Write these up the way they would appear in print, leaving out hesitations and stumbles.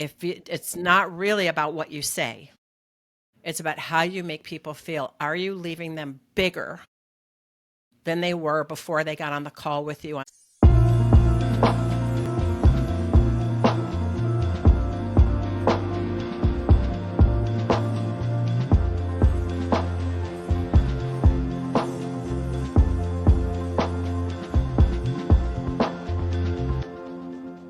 It's not really about what you say. It's about how you make people feel. Are you leaving them bigger than they were before they got on the call with you?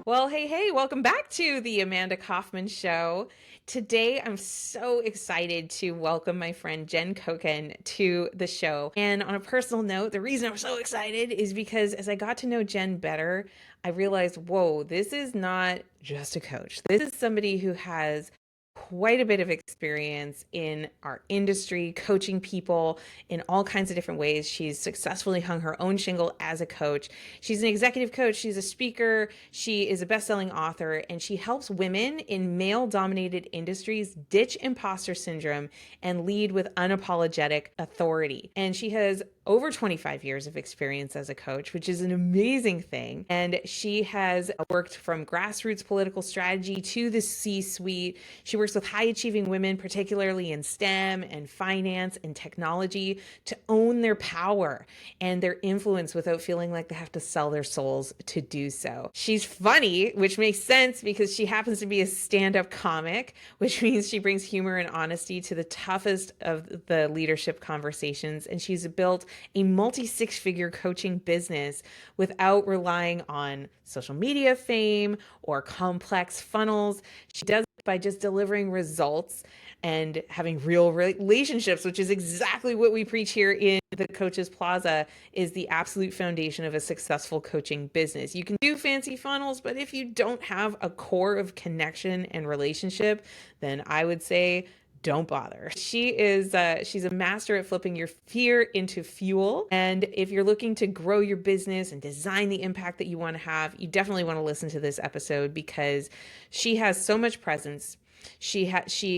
Well, hey, welcome back to the Amanda Kaufman Show. Today, I'm so excited to welcome my friend Jen Coken to the show. And on a personal note, the reason I'm so excited is because as I got to know Jen better, I realized, whoa, this is not just a coach. This is somebody who has quite a bit of experience in our industry, coaching people in all kinds of different ways. She's successfully hung her own shingle as a coach. She's an executive coach, she's a speaker, she is a best-selling author, and she helps women in male-dominated industries ditch imposter syndrome and lead with unapologetic authority. And she has over 25 years of experience as a coach, which is an amazing thing. And she has worked from grassroots political strategy to the C-suite. She works with high achieving women, particularly in STEM and finance and technology, to own their power and their influence without feeling like they have to sell their souls to do so. She's funny, which makes sense because she happens to be a stand-up comic, which means she brings humor and honesty to the toughest of the leadership conversations. And she's built a multi-six-figure coaching business without relying on social media fame or complex funnels. She does it by just delivering results and having real relationships, which is exactly what we preach here in the Coaches Plaza, is the absolute foundation of a successful coaching business. You can do fancy funnels, but if you don't have a core of connection and relationship, then I would say don't bother. She's a master at flipping your fear into fuel. And if you're looking to grow your business and design the impact that you want to have, you definitely want to listen to this episode because she has so much presence. She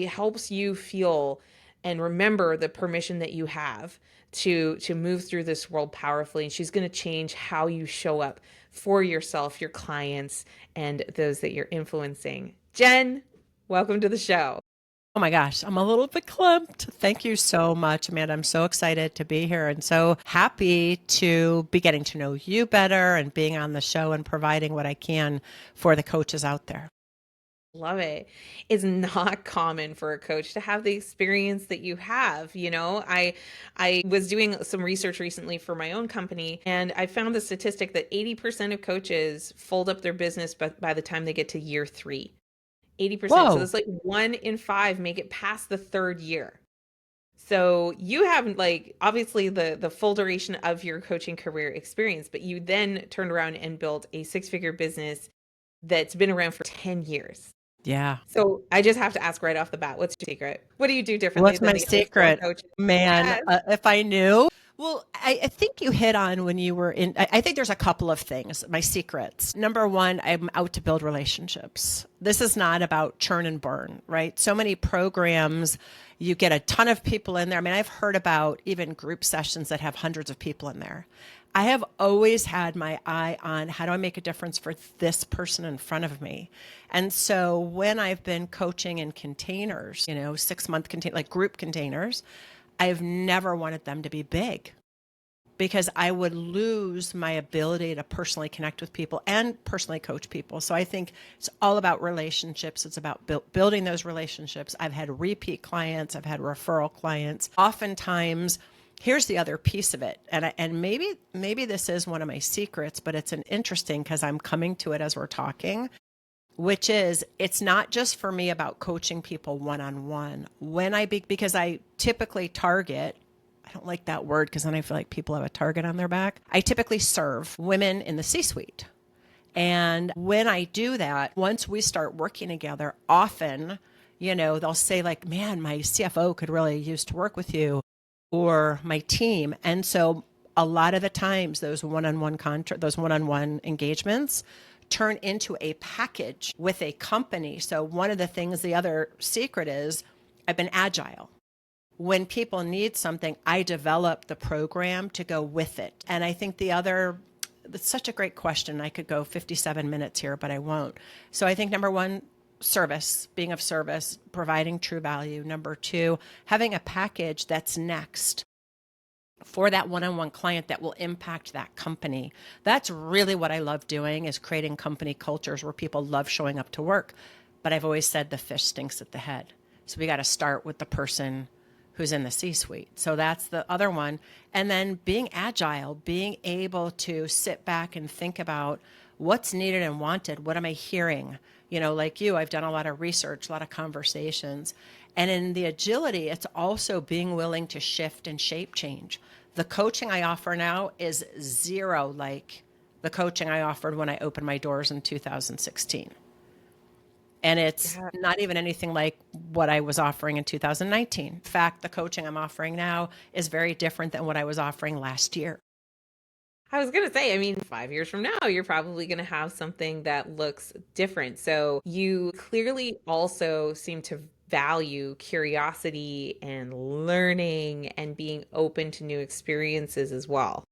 helps you feel and remember the permission that you have to move through this world powerfully. And she's going to change how you show up for yourself, your clients, and those that you're influencing. Jen, welcome to the show. Oh my gosh, I'm a little bit clumped. Thank you so much, Amanda. I'm so excited to be here and so happy to be getting to know you better and being on the show and providing what I can for the coaches out there. Love it. It's not common for a coach to have the experience that you have. I was doing some research recently for my own company, and I found the statistic that 80% of coaches fold up their business by the time they get to year 3. 80%. So Whoa. that's like 1 in 5 make it past the third year. So you have like obviously the full duration of your coaching career experience, but you then turned around and built a six-figure business that's been around for 10 years. Yeah. So I just have to ask right off the bat, what's your secret? What do you do differently What's than my the other four secret? coaches? Man, Yes. if I knew. Well, I think you hit on when you were in, I think there's a couple of things, my secrets. Number one, I'm out to build relationships. This is not about churn and burn, right? So many programs, you get a ton of people in there. I mean, I've heard about even group sessions that have hundreds of people in there. I have always had my eye on how do I make a difference for this person in front of me. And so when I've been coaching in containers, 6-month contain like group containers, I've never wanted them to be big because I would lose my ability to personally connect with people and personally coach people. So I think it's all about relationships. It's about building those relationships. I've had repeat clients. I've had referral clients. Oftentimes, here's the other piece of it. And maybe this is one of my secrets, but it's an interesting because I'm coming to it as we're talking, which is it's not just for me about coaching people one-on-one. Because I typically target, I don't like that word because then I feel like people have a target on their back. I typically serve women in the C-suite. And when I do that, once we start working together, often, they'll say like, man, my CFO could really use to work with you or my team. And so a lot of the times those one-on-one engagements turn into a package with a company. So one of the things, the other secret is I've been agile. When people need something, I develop the program to go with it. And I think that's such a great question. I could go 57 minutes here, but I won't. So I think number one, service, being of service, providing true value. Number two, having a package that's next for that one-on-one client that will impact that company. That's really what I love doing, is creating company cultures where people love showing up to work. But I've always said the fish stinks at the head. So we got to start with the person who's in the C-suite. So that's the other one. And then being agile, being able to sit back and think about what's needed and wanted. What am I hearing? You know, like you, I've done a lot of research, a lot of conversations. And in the agility, it's also being willing to shift and shape change. The coaching I offer now is zero like the coaching I offered when I opened my doors in 2016. And it's Yeah. not even anything like what I was offering in 2019. In fact, the coaching I'm offering now is very different than what I was offering last year. I was going to say, I mean, 5 years from now, you're probably going to have something that looks different. So you clearly also seem to value curiosity and learning and being open to new experiences as well.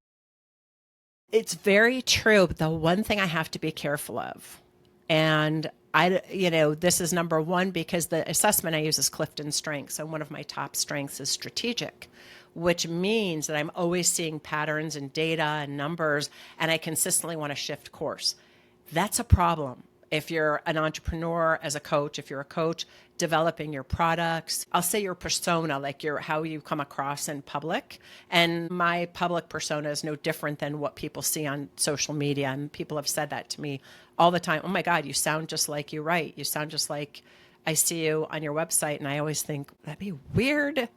It's very true. But the one thing I have to be careful of, and this is number one because the assessment I use is Clifton Strengths. And one of my top strengths is strategic, which means that I'm always seeing patterns and data and numbers, and I consistently want to shift course. That's a problem. If you're an entrepreneur as a coach, if you're a coach developing your products, I'll say your persona, like your how you come across in public. And my public persona is no different than what people see on social media. And people have said that to me all the time. Oh my God, you sound just like you write. You sound just like I see you on your website. And I always think that'd be weird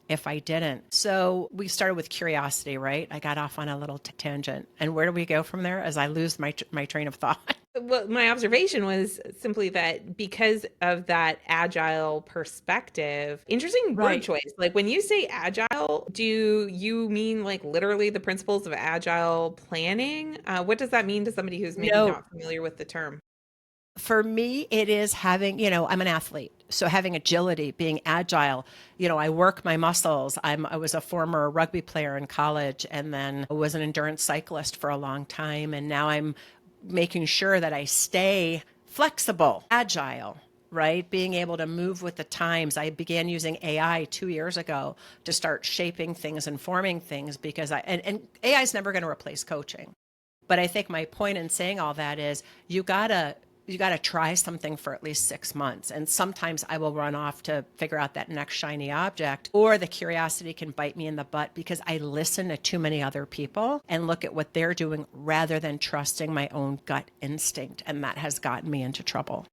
if I didn't. So we started with curiosity, right? I got off on a little tangent. And where do we go from there as I lose my train of thought? Well, my observation was simply that because of that agile perspective, interesting word Right. choice. Like when you say agile, do you mean like literally the principles of agile planning? What does that mean to somebody who's maybe No, not familiar with the term? for me, it is having, I'm an athlete. So having agility, being agile, I work my muscles. I was a former rugby player in college and then was an endurance cyclist for a long time. And now I'm making sure that I stay flexible, agile, right? Being able to move with the times. I began using AI 2 years ago to start shaping things and forming things because and AI is never going to replace coaching. But I think my point in saying all that is you gotta try something for at least 6 months. And sometimes I will run off to figure out that next shiny object, or the curiosity can bite me in the butt because I listen to too many other people and look at what they're doing rather than trusting my own gut instinct. And that has gotten me into trouble.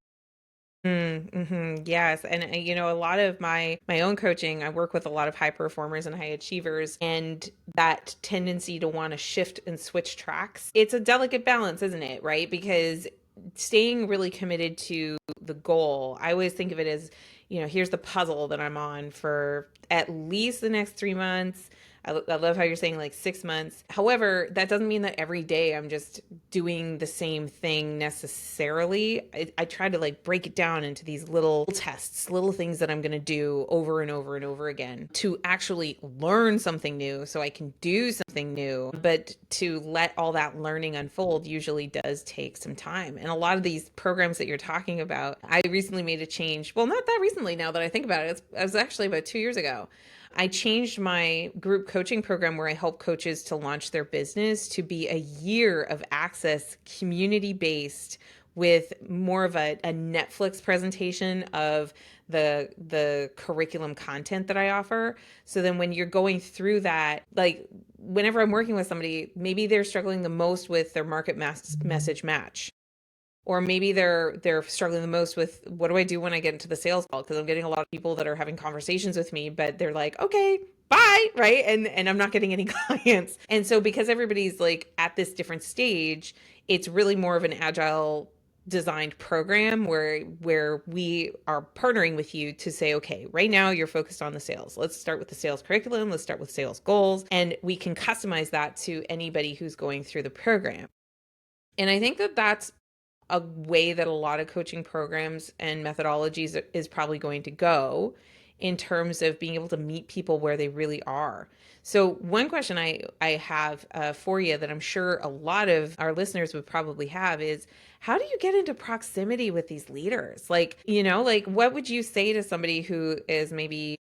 Yes, and a lot of my own coaching, I work with a lot of high performers and high achievers, and that tendency to want to shift and switch tracks. It's a delicate balance, isn't it? Right? Because staying really committed to the goal, I always think of it as, here's the puzzle that I'm on for at least the next 3 months. I love how you're saying like 6 months. However, that doesn't mean that every day I'm just doing the same thing necessarily. I try to like break it down into these little tests, little things that I'm going to do over and over and over again to actually learn something new so I can do something new. But to let all that learning unfold usually does take some time. And a lot of these programs that you're talking about, I recently made a change. Well, not that recently now that I think about it. It was actually about 2 years ago. I changed my group coaching program where I help coaches to launch their business to be a year of access, community based, with more of a Netflix presentation of the curriculum content that I offer. So then when you're going through that, like whenever I'm working with somebody, maybe they're struggling the most with their message match, or maybe they're struggling the most with what do I do when I get into the sales call, because I'm getting a lot of people that are having conversations with me but they're like, okay, bye, right? And I'm not getting any clients. And so because everybody's like at this different stage, it's really more of an agile designed program where we are partnering with you to say, okay, right now you're focused on the sales, let's start with the sales curriculum, let's start with sales goals, and we can customize that to anybody who's going through the program. And I think that that's a way that a lot of coaching programs and methodologies is probably going to go, in terms of being able to meet people where they really are. So one question I have for you that I'm sure a lot of our listeners would probably have is, how do you get into proximity with these leaders? Like, like what would you say to somebody who is maybe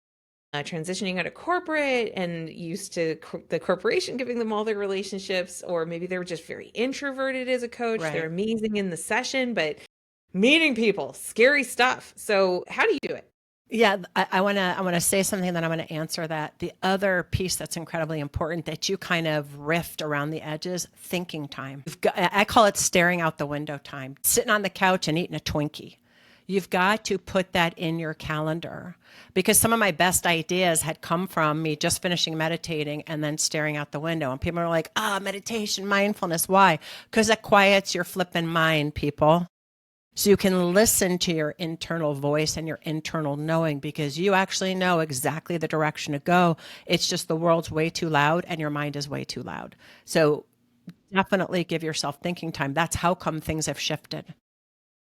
transitioning out of corporate and used to the corporation giving them all their relationships, or maybe they were just very introverted as a coach. They're Right. amazing in the session, but meeting people, scary stuff. So how do you do it? Yeah, I wanna say something, then I want to answer that. The other piece that's incredibly important that you kind of riffed around the edges, thinking time. I call it staring out the window time, sitting on the couch and eating a Twinkie. You've got to put that in your calendar because some of my best ideas had come from me just finishing meditating and then staring out the window. And people are like, meditation, mindfulness. Why? Because it quiets your flipping mind, people. So you can listen to your internal voice and your internal knowing because you actually know exactly the direction to go. It's just the world's way too loud and your mind is way too loud. So definitely give yourself thinking time. That's how come things have shifted.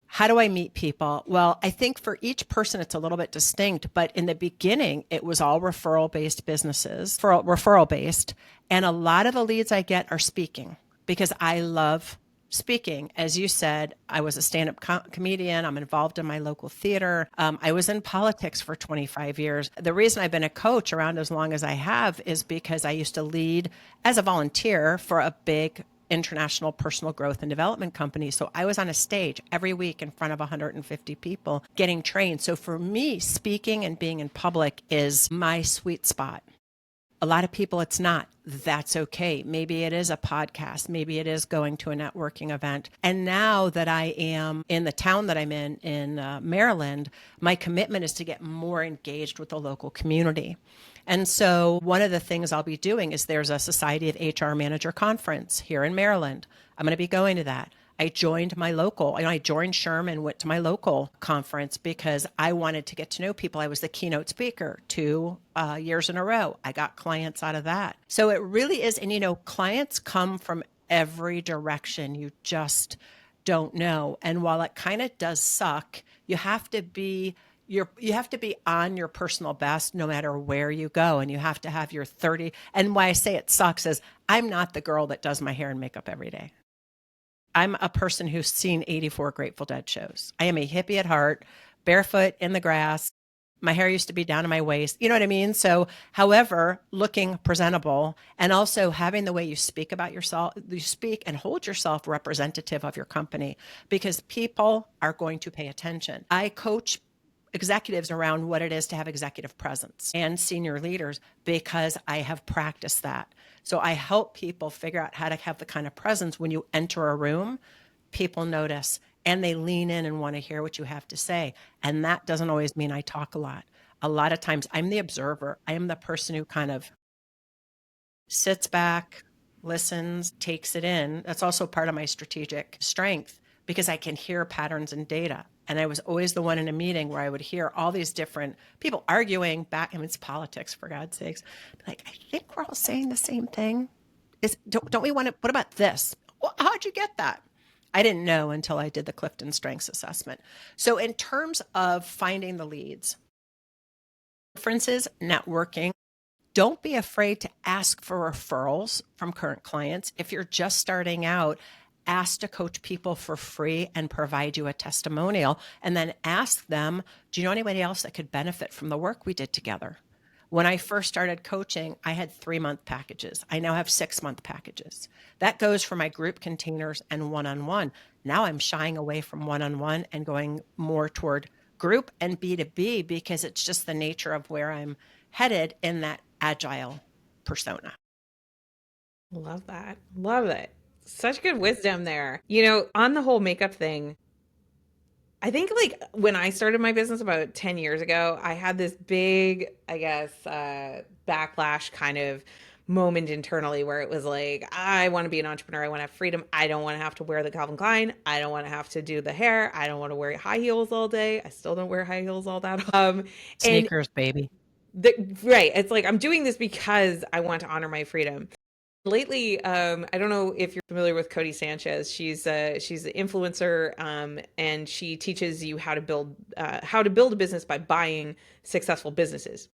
How do I meet people? Well, I think for each person, it's a little bit distinct, but in the beginning, it was all referral based businesses, referral based. And a lot of the leads I get are speaking because I love speaking. As you said, I was a stand up comedian. I'm involved in my local theater. I was in politics for 25 years. The reason I've been a coach around as long as I have is because I used to lead as a volunteer for a big international personal growth and development company. So I was on a stage every week in front of 150 people getting trained. So for me, speaking and being in public is my sweet spot. A lot of people, it's not. That's okay. Maybe it is a podcast. Maybe it is going to a networking event. And now that I am in the town that I'm in Maryland, my commitment is to get more engaged with the local community. And so one of the things I'll be doing is there's a Society of HR Manager conference here in Maryland. I'm going to be going to that. I joined my local, I joined SHRM and went to my local conference because I wanted to get to know people. I was the keynote speaker 2 years in a row. I got clients out of that. So it really is. And, clients come from every direction. You just don't know. And while it kind of does suck, you have to be you have to be on your personal best no matter where you go. And you have to have your 30. And why I say it sucks is I'm not the girl that does my hair and makeup every day. I'm a person who's seen 84 Grateful Dead shows. I am a hippie at heart, barefoot in the grass. My hair used to be down to my waist. You know what I mean? So, however, looking presentable and also having the way you speak about yourself, you speak and hold yourself representative of your company because people are going to pay attention. I coach executives around what it is to have executive presence and senior leaders because I have practiced that. So I help people figure out how to have the kind of presence when you enter a room, people notice and they lean in and want to hear what you have to say. And that doesn't always mean I talk a lot. A lot of times I'm the observer. I am the person who kind of sits back, listens, takes it in. That's also part of my strategic strength because I can hear patterns and data. And I was always the one in a meeting where I would hear all these different people arguing back. I mean, it's politics, for God's sakes. Like, I think we're all saying the same thing. Don't we want to, what about this? Well, how'd you get that? I didn't know until I did the Clifton Strengths Assessment. So in terms of finding the leads, references, networking, don't be afraid to ask for referrals from current clients. If you're just starting out, ask to coach people for free and provide you a testimonial. And then ask them, do you know anybody else that could benefit from the work we did together? When I first started coaching, I had 3-month packages. I now have 6-month packages. That goes for my group containers and one-on-one. Now I'm shying away from one-on-one and going more toward group and B2B because it's just the nature of where I'm headed in that agile persona. Love that. Love it. Such good wisdom there. On the whole makeup thing, I think like when I started my business about 10 years ago, I had this big, I guess, backlash kind of moment internally where it was like, I want to be an entrepreneur. I want to have freedom. I don't want to have to wear the Calvin Klein. I don't want to have to do the hair. I don't want to wear high heels all day. I still don't wear high heels all that. And Sneakers, baby. right. It's like, I'm doing this because I want to honor my freedom. Lately, I don't know if you're familiar with Cody Sanchez. She's an influencer, and she teaches you how to build a business by buying successful businesses.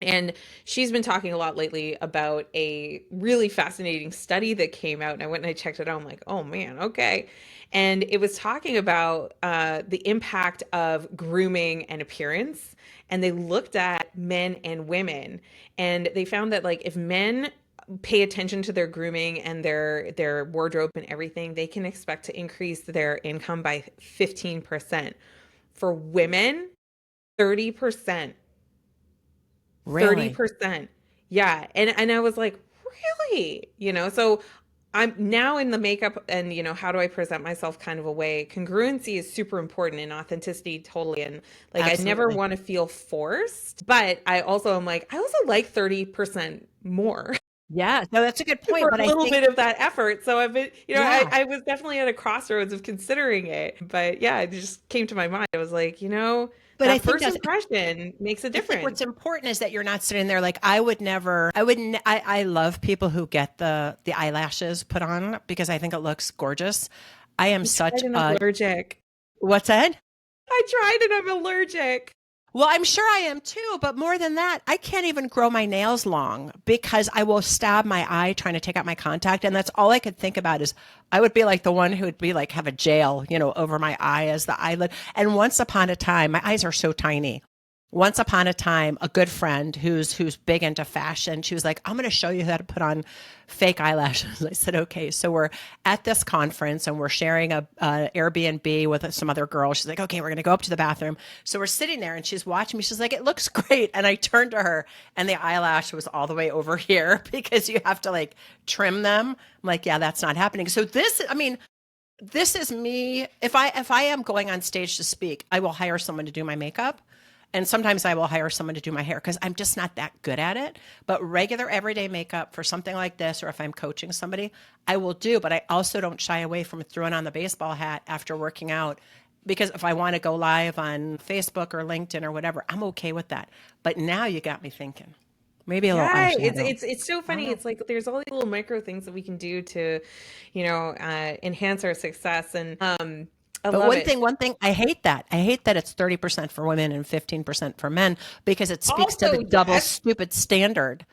And she's been talking a lot lately about a really fascinating study that came out. And I went and I checked it out. I'm like, oh man, okay. And it was talking about the impact of grooming and appearance. And they looked at men and women. And they found that, like, if men pay attention to their grooming and their wardrobe and everything, they can expect to increase their income by 15%. For women, 30%. Really? 30%. Yeah. And I was like, really? So I'm now in the makeup and, how do I present myself kind of a way. Congruency is super important, and authenticity totally. And like, I never Absolutely. want to feel forced, but I also am like, I also like 30% more Yeah. No, that's a good for point. But a I little think, bit of that effort. So I've been, yeah. I was definitely at a crossroads of considering it. But yeah, it just came to my mind. I was like, But I that think first that's impression makes a I think difference. what's important is that you're not sitting there like I would never. I love people who get the eyelashes put on because I think it looks gorgeous. I am I such tried and I'm a allergic. what's that? I tried and I'm allergic. Well, I'm sure I am too, but more than that, I can't even grow my nails long because I will stab my eye trying to take out my contact. And that's all I could think about is I would be like the one who would be like have a jail, over my eye as the eyelid. And once upon a time, my eyes are so tiny. Once upon a time, a good friend who's big into fashion, she was like, I'm going to show you how to put on fake eyelashes. I said, okay. So we're at this conference and we're sharing a Airbnb with some other girls. She's like, okay, we're going to go up to the bathroom. So we're sitting there and she's watching me. She's like, it looks great. And I turned to her and the eyelash was all the way over here because you have to like trim them. I'm like, yeah, that's not happening. So this is me. If I am going on stage to speak, I will hire someone to do my makeup. And sometimes I will hire someone to do my hair because I'm just not that good at it. But regular everyday makeup for something like this, or if I'm coaching somebody, I will do. But I also don't shy away from throwing on the baseball hat after working out because if I want to go live on Facebook or LinkedIn or whatever, I'm okay with that. But now you got me thinking. Maybe a little Yeah, it's eyeshadow. it's it's so I don't funny. know. It's like there's all these little micro things that we can do to, enhance our success, and I But love it. one thing, I hate that. I hate that it's 30% for women and 15% for men because it speaks to the Also, double yes, stupid standard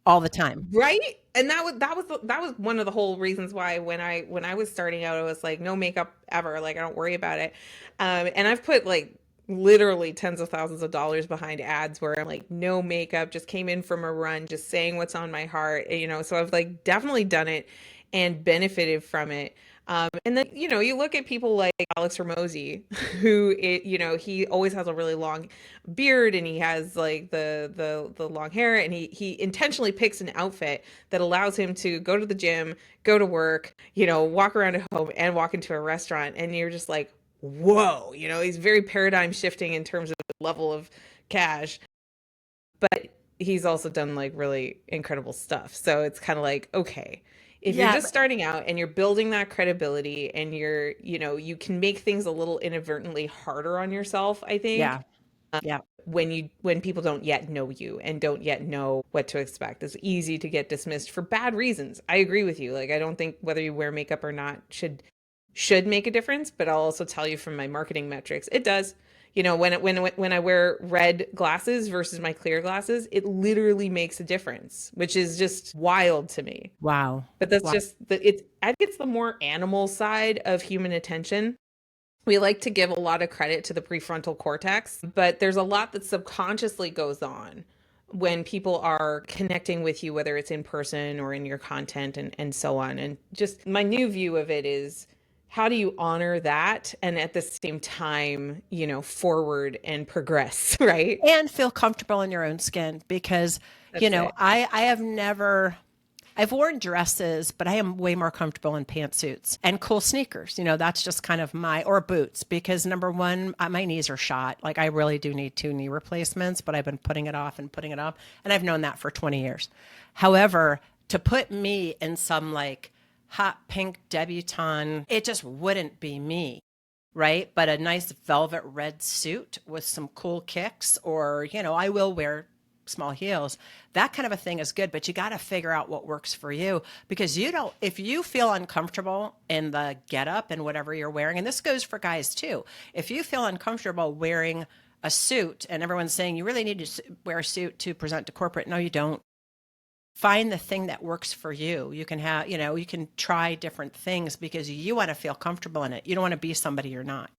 all the time. right? And that was one of the whole reasons why when I was starting out, I was like, no makeup ever. Like, I don't worry about it. And I've put like literally tens of thousands of dollars behind ads where I'm like, no makeup, just came in from a run, just saying what's on my heart. So I've like definitely done it and benefited from it. And then, you look at people like Alex Ramosi, he always has a really long beard and he has like the long hair, and he intentionally picks an outfit that allows him to go to the gym, go to work, walk around at home and walk into a restaurant. And you're just like, whoa, he's very paradigm shifting in terms of the level of cash, but he's also done like really incredible stuff. So it's kind of like, okay, if you're Yeah, just starting out and you're building that credibility and you can make things a little inadvertently harder on yourself, I think, yeah, yeah. when people don't yet know you and don't yet know what to expect. It's easy to get dismissed for bad reasons. I agree with you. Like, I don't think whether you wear makeup or not should make a difference, but I'll also tell you from my marketing metrics, it does. When I wear red glasses versus my clear glasses, it literally makes a difference, which is just wild to me. Wow. But that's Wow. just I think it's the more animal side of human attention. We like to give a lot of credit to the prefrontal cortex, but there's a lot that subconsciously goes on when people are connecting with you, whether it's in person or in your content, and so on. And just my new view of it is, how do you honor that and at the same time, forward and progress, right? And feel comfortable in your own skin because, That's it. I have never, I've worn dresses, but I am way more comfortable in pantsuits and cool sneakers. That's just kind of or boots because number one, my knees are shot. Like I really do need 2 knee replacements, but I've been putting it off and putting it off. And I've known that for 20 years. However, to put me in some like hot pink debutante, it just wouldn't be me. Right. But a nice velvet red suit with some cool kicks, or, I will wear small heels. That kind of a thing is good, but you got to figure out what works for you, because if you feel uncomfortable in the get up and whatever you're wearing, and this goes for guys too, if you feel uncomfortable wearing a suit and everyone's saying you really need to wear a suit to present to corporate, no, you don't. Find the thing that works for you. You can you can try different things because you want to feel comfortable in it. You don't want to be somebody you're not.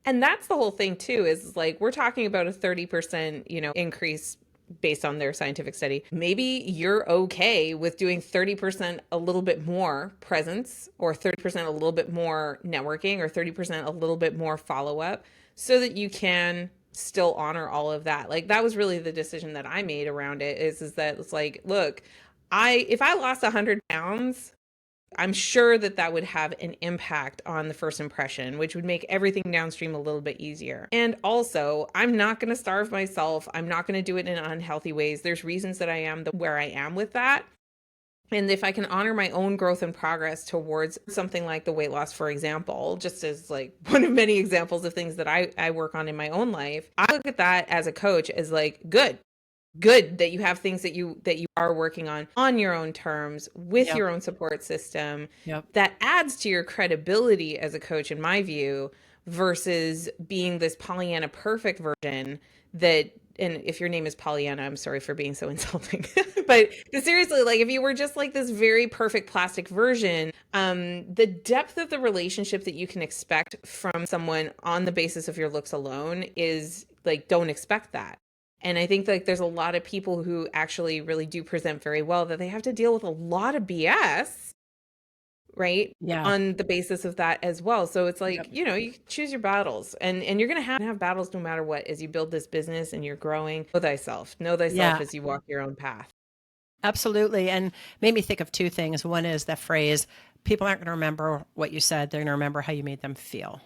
And that's the whole thing too, is like we're talking about a 30%, increase based on their scientific study. Maybe you're okay with doing 30% a little bit more presence, or 30% a little bit more networking, or 30% a little bit more follow-up, so that you can still honor all of that. Like that was really the decision that I made around it, is that it's like, look, if I lost 100 pounds, I'm sure that that would have an impact on the first impression, which would make everything downstream a little bit easier. And also, I'm not going to starve myself. I'm not going to do it in unhealthy ways. There's reasons that I am where I am with that. And if I can honor my own growth and progress towards something like the weight loss, for example, just as like one of many examples of things that I work on in my own life, I look at that as a coach as like, good that you have things that you are working on your own terms with Yep. your own support system. Yep. That adds to your credibility as a coach, in my view, versus being this Pollyanna perfect version that, and if your name is Pollyanna, I'm sorry for being so insulting. But seriously, like if you were just like this very perfect plastic version, the depth of the relationship that you can expect from someone on the basis of your looks alone is like, don't expect that. And I think like there's a lot of people who actually really do present very well, that they have to deal with a lot of BS, right? Yeah. On the basis of that as well. So it's like, Yep. you choose your battles, and you're going to have battles no matter what, as you build this business and you're growing. Know thyself Yeah. as you walk your own path. Absolutely. And made me think of two things. One is the phrase, people aren't going to remember what you said. They're going to remember how you made them feel.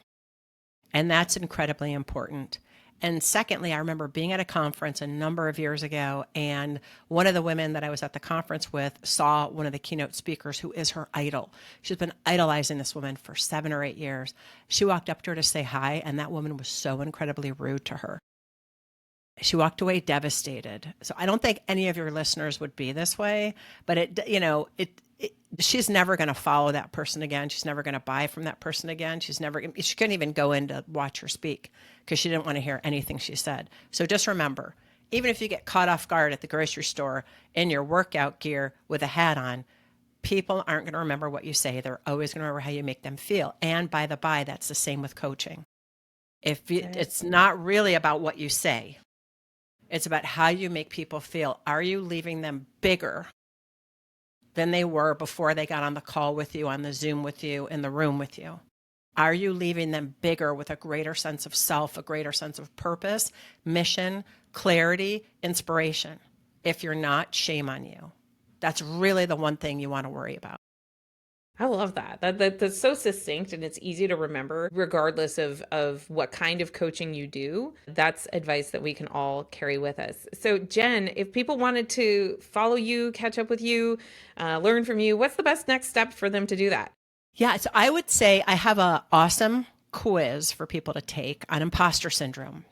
And that's incredibly important. And secondly, I remember being at a conference a number of years ago, and one of the women that I was at the conference with saw one of the keynote speakers who is her idol. She's been idolizing this woman for 7 or 8 years. She walked up to her to say hi, and that woman was so incredibly rude to her. She walked away devastated. So I don't think any of your listeners would be this way, but she's never going to follow that person again. She's never going to buy from that person again. She couldn't even go in to watch her speak because she didn't want to hear anything she said. So just remember, even if you get caught off guard at the grocery store in your workout gear with a hat on, people aren't going to remember what you say. They're always going to remember how you make them feel. And by the by, that's the same with coaching. It's not really about what you say. It's about how you make people feel. Are you leaving them bigger than they were before they got on the call with you, on the Zoom with you, in the room with you? Are you leaving them bigger with a greater sense of self, a greater sense of purpose, mission, clarity, inspiration? If you're not, shame on you. That's really the one thing you want to worry about. I love that. That's so succinct, and it's easy to remember regardless of what kind of coaching you do. That's advice that we can all carry with us. So Jen, if people wanted to follow you, catch up with you, learn from you, what's the best next step for them to do that? Yeah, so I would say I have an awesome quiz for people to take on imposter syndrome,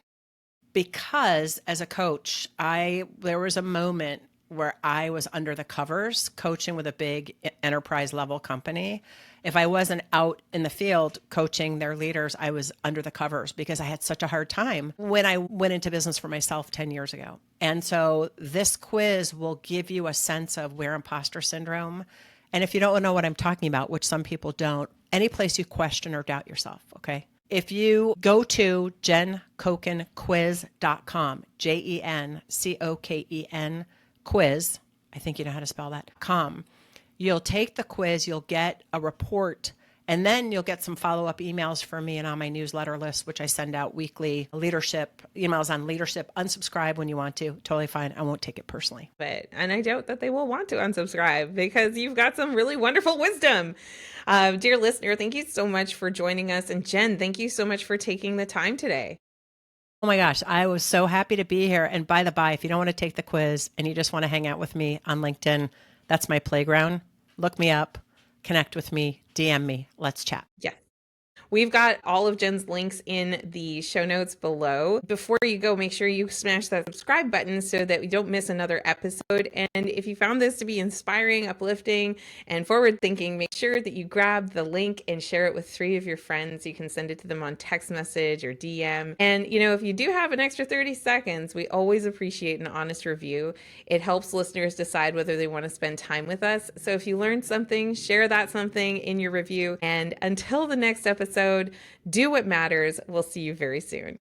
because as a coach, there was a moment where I was under the covers coaching with a big enterprise level company. If I wasn't out in the field coaching their leaders, I was under the covers because I had such a hard time when I went into business for myself 10 years ago. And so this quiz will give you a sense of where imposter syndrome, and if you don't know what I'm talking about, which some people don't, any place you question or doubt yourself, okay? If you go to jencokenquiz.com, JenCoken quiz, I think you know how to spell that, com, you'll take the quiz, you'll get a report, and then you'll get some follow-up emails from me and on my newsletter list, which I send out weekly, leadership emails on leadership. Unsubscribe when you want to. Totally fine. I won't take it personally. And I doubt that they will want to unsubscribe, because you've got some really wonderful wisdom. Dear listener, thank you so much for joining us. And Jen, thank you so much for taking the time today. Oh my gosh, I was so happy to be here. And by the by, if you don't want to take the quiz and you just want to hang out with me on LinkedIn, that's my playground. Look me up, connect with me, DM me. Let's chat. Yeah. We've got all of Jen's links in the show notes below. Before you go, make sure you smash that subscribe button so that we don't miss another episode. And if you found this to be inspiring, uplifting, and forward thinking, make sure that you grab the link and share it with 3 of your friends. You can send it to them on text message or DM. And, if you do have an extra 30 seconds, we always appreciate an honest review. It helps listeners decide whether they want to spend time with us. So if you learned something, share that something in your review. And until the next episode, do what matters. We'll see you very soon.